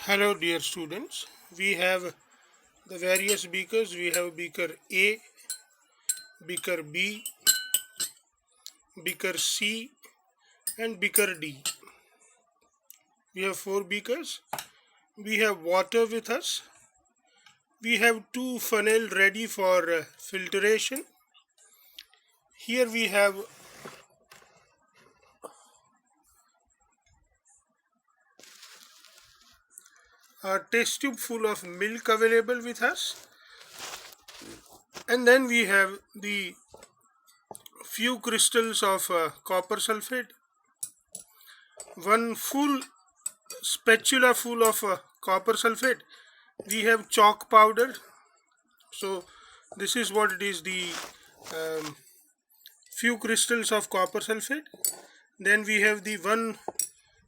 Hello dear students, we have the various beakers. We have beaker A, beaker B, beaker C and beaker D. We have four beakers. We have water with us. We have two funnel ready for filtration. Here we have a test tube full of milk available with us, and then we have the few crystals of copper sulfate, one full spatula full of copper sulfate. We have chalk powder. So this is what it is, the um, few crystals of copper sulfate. Then we have the one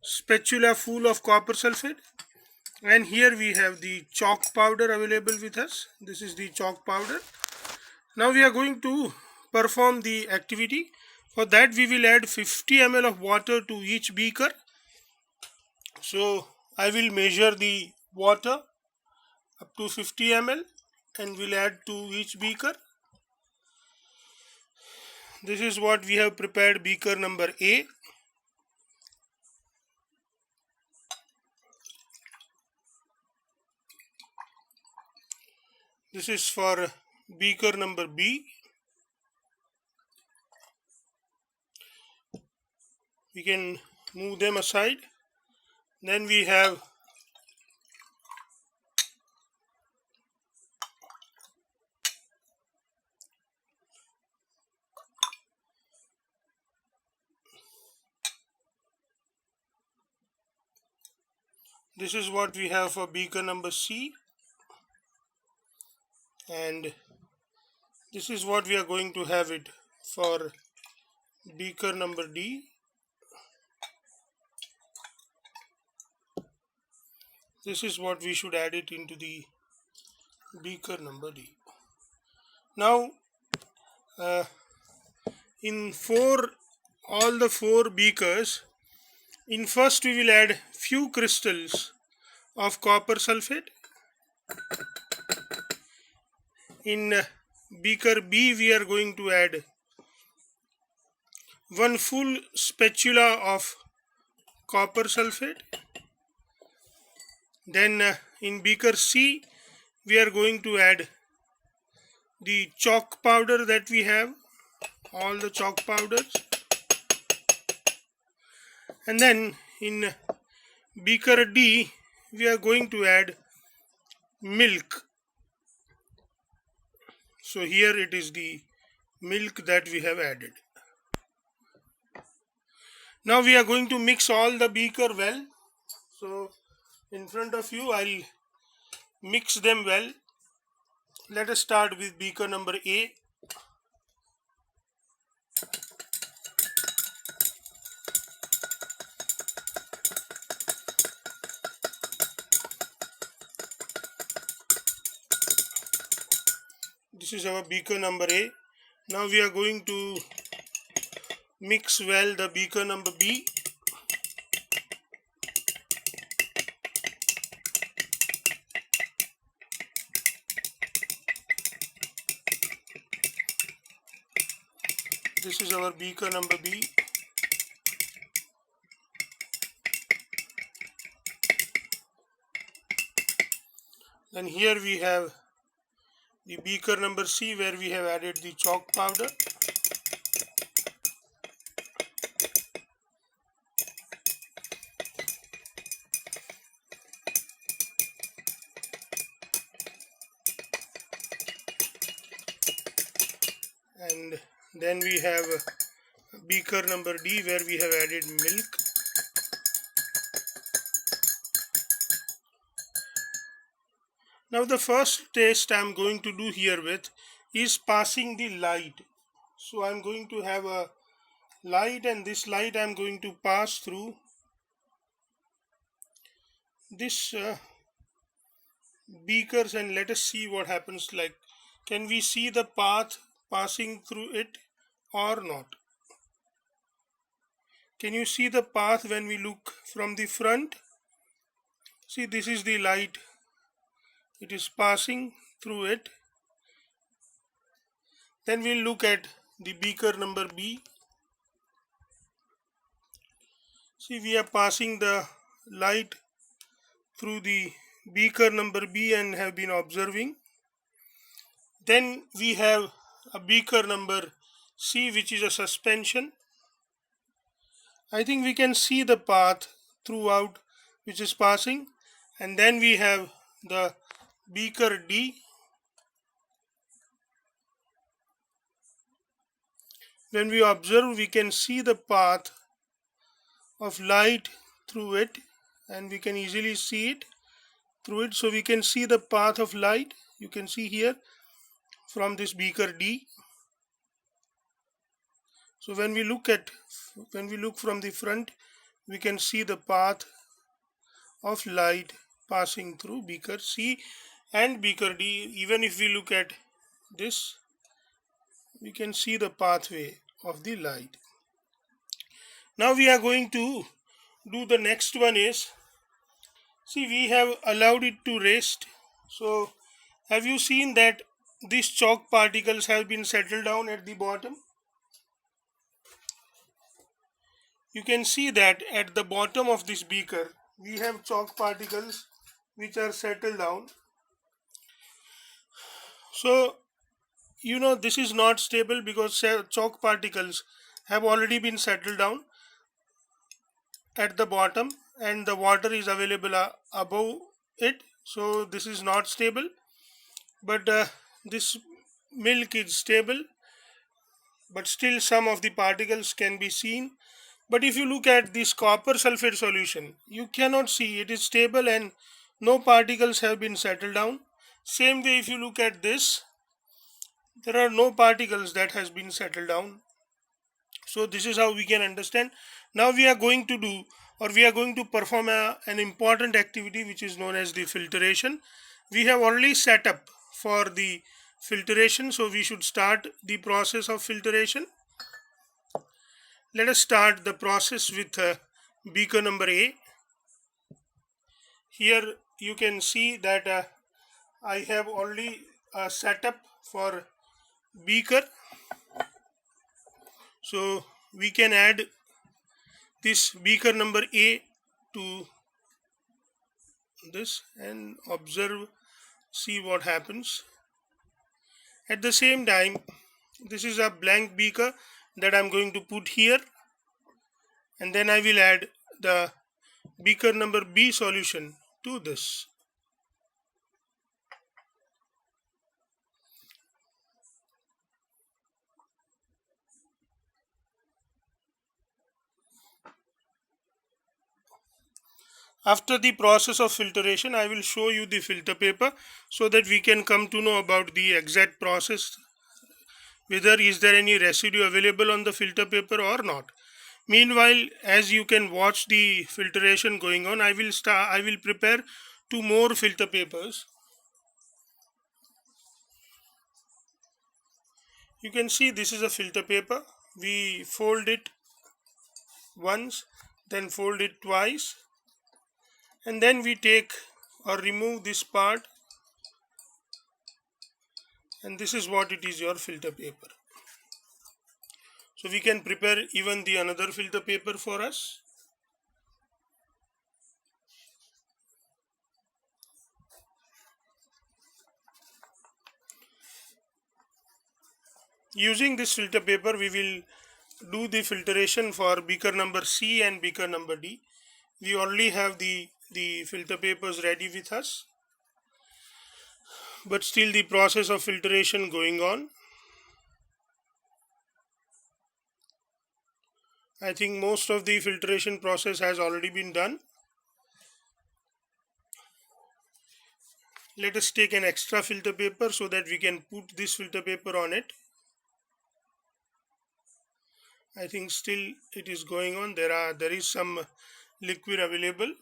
spatula full of copper sulfate, and here we have the chalk powder available with us. This is the chalk powder. Now we are going to perform the activity. For that we will add 50 ml of water to each beaker. So I will measure the water up to 50 ml and will add to each beaker. This is what we have prepared, beaker number A. This is for beaker number B. We can move them aside. Then we have this is what we have for beaker number C, and this is what we are going to have it for beaker number D. This is what we should add it into the beaker number D. Now in all the four beakers, in first we will add few crystals of copper sulfate. In beaker B we are going to add one full spatula of copper sulfate. Then in beaker C we are going to add the chalk powder that we have, all the chalk powders. And then in beaker D we are going to add milk. So here it is the milk that we have added. Now we are going to mix all the beaker well. So in front of you I'll mix them well. Let us start with beaker number A. This is our beaker number A. Now we are going to mix well the beaker number B. This is our beaker number B. Then here we have the beaker number C, where we have added the chalk powder. And then we have beaker number D, where we have added milk. Now the first test I am going to do here with is passing the light. So I am going to have a light, and this light I am going to pass through this beakers, and let us see what happens. Like, can we see the path passing through it or not? Can you see the path when we look from the front? See, this is the light, it is passing through it. Then we'll look at the beaker number B. See, we are passing the light through the beaker number B and have been observing. Then we have a beaker number C, which is a suspension. I think we can see the path throughout which is passing. And then we have the beaker D. When we observe, we can see the path of light through it, and we can easily see it through it. So we can see the path of light, you can see here, from this beaker D. So when we look from the front, we can see the path of light passing through beaker C and beaker D. Even if we look at this, we can see the pathway of the light. Now we are going to do the next one is, see, we have allowed it to rest. So have you seen that these chalk particles have been settled down at the bottom? You can see that at the bottom of this beaker we have chalk particles which are settled down. So this is not stable because chalk particles have already been settled down at the bottom and the water is available above it. So this is not stable, but this milk is stable, but still some of the particles can be seen. But if you look at this copper sulfate solution, you cannot see it is stable and no particles have been settled down. Same way, if you look at this, there are no particles that has been settled down. So this is how we can understand. Now we are going to perform an important activity which is known as the filtration. We have already set up for the filtration, so we should start the process of filtration. Let us start the process with beaker number A. Here you can see that I have already set up for beaker. So we can add this beaker number A to this and observe, see what happens. At the same time, this is a blank beaker that I'm going to put here, and then I will add the beaker number B solution to this. After the process of filtration, I will show you the filter paper so that we can come to know about the exact process, whether is there any residue available on the filter paper or not. Meanwhile, as you can watch the filtration going on, I will prepare 2 more filter papers. You can see this is a filter paper. We fold it once, then fold it twice, and then we take or remove this part, and this is what it is, your filter paper. So we can prepare even the another filter paper for us. Using this filter paper, we will do the filtration for beaker number C and beaker number D. We already have the filter papers ready with us, but still the process of filtration going on. I think most of the filtration process has already been done. Let us take an extra filter paper so that we can put this filter paper on it. I think still it is going on. There is some liquid available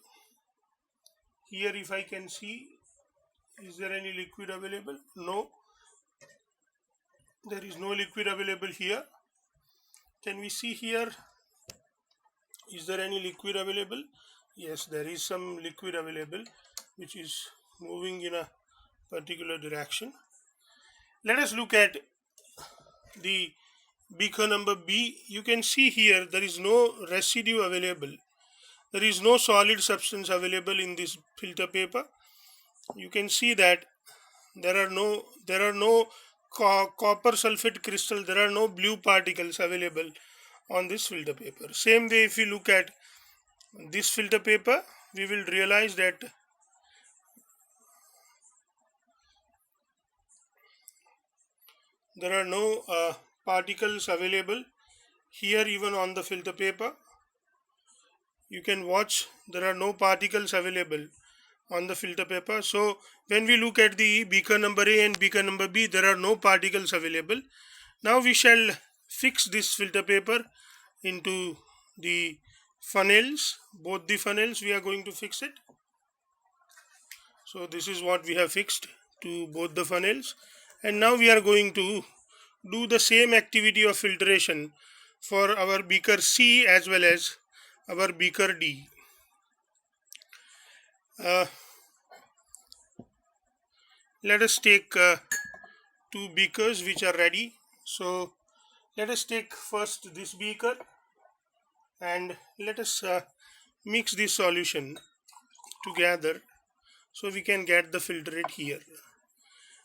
here. If I can see, is there any liquid available? No, there is no liquid available here. Can we see here? Is there any liquid available? Yes, there is some liquid available which is moving in a particular direction. Let us look at the beaker number B. You can see here there is no residue available. There is no solid substance available in this filter paper. You can see that there are no copper sulfate crystal, there are no blue particles available on this filter paper. Same way, if we look at this filter paper, we will realize that there are no particles available here. Even on the filter paper, you can watch, there are no particles available on the filter paper. So when we look at the beaker number A and beaker number B, there are no particles available. Now we shall fix this filter paper into the funnels. Both the funnels we are going to fix it. So this is what we have fixed to both the funnels, and now we are going to do the same activity of filtration for our beaker C as well as our beaker D. Let us take two beakers which are ready. So let us take first this beaker and let us mix this solution together so we can get the filtrate here.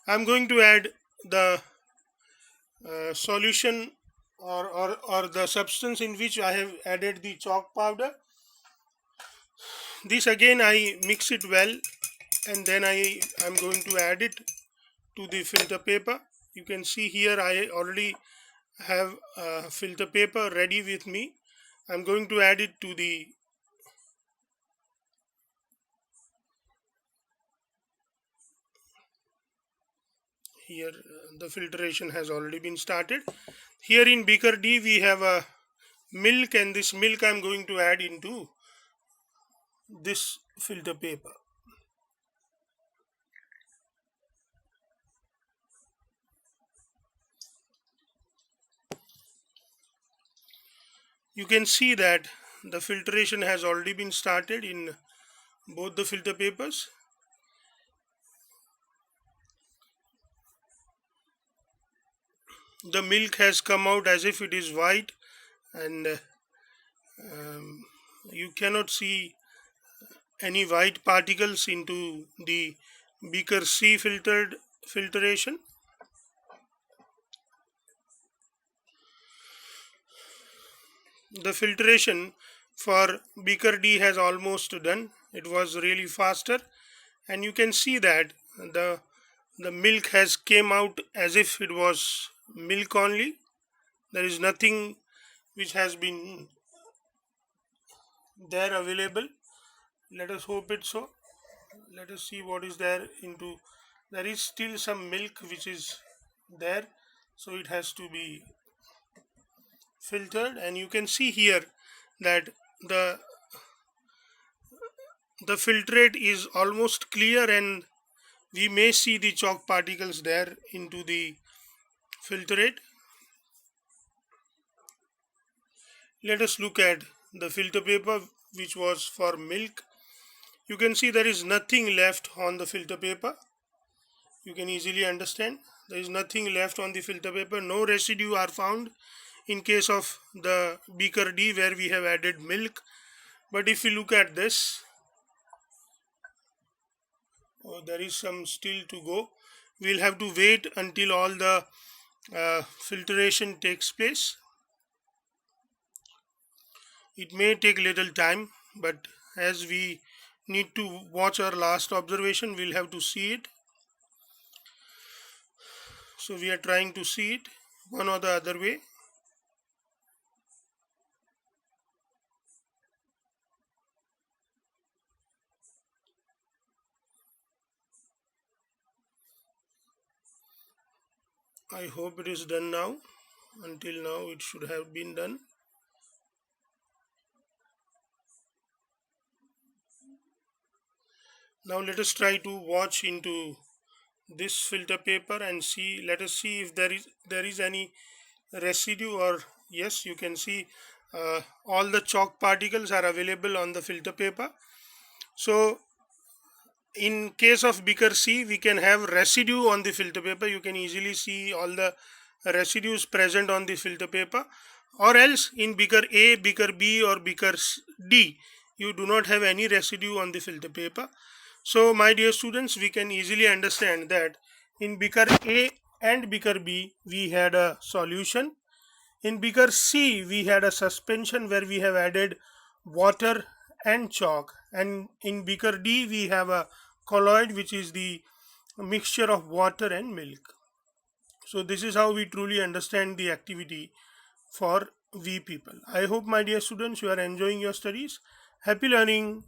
I'm going to add the solution or the substance in which I have added the chalk powder. This again I mix it well, and then I'm going to add it to the filter paper. You can see here I already have filter paper ready with me. I'm going to add it to the here. The filtration has already been started. Here in beaker D we have a milk, and this milk I'm going to add into this filter paper. You can see that the filtration has already been started in both the filter papers. The milk has come out as if it is white, and you cannot see any white particles into the beaker C filtration. The filtration for beaker D has almost done. It was really faster, and you can see that the milk has came out as if it was milk only. There is nothing which has been there available. Let us hope it so. Let us see what is there into. There is still some milk which is there, so it has to be filtered, and you can see here that the the filtrate is almost clear, and we may see the chalk particles there into the filtrate. Let us look at the filter paper which was for milk. You can see there is nothing left on the filter paper. You can easily understand there is nothing left on the filter paper. No residue are found in case of the beaker D where we have added milk. But if we look at this, there is some still to go. We'll have to wait until all the filtration takes place. It may take little time, but as we need to watch our last observation, we'll have to see it. So we are trying to see it one or the other way. I hope it is done now. Until now it should have been done. Now let us try to watch into this filter paper and see. Let us see if there is any residue, or yes, you can see all the chalk particles are available on the filter paper. So in case of beaker C, we can have residue on the filter paper. You can easily see all the residues present on the filter paper. Or else in beaker A, beaker B or beaker D, you do not have any residue on the filter paper. So my dear students, we can easily understand that in beaker A and beaker B, we had a solution. In beaker C, we had a suspension where we have added water and chalk, and in beaker D, we have a colloid, which is the mixture of water and milk. So this is how we truly understand the activity for we people. I hope, my dear students, you are enjoying your studies. Happy learning.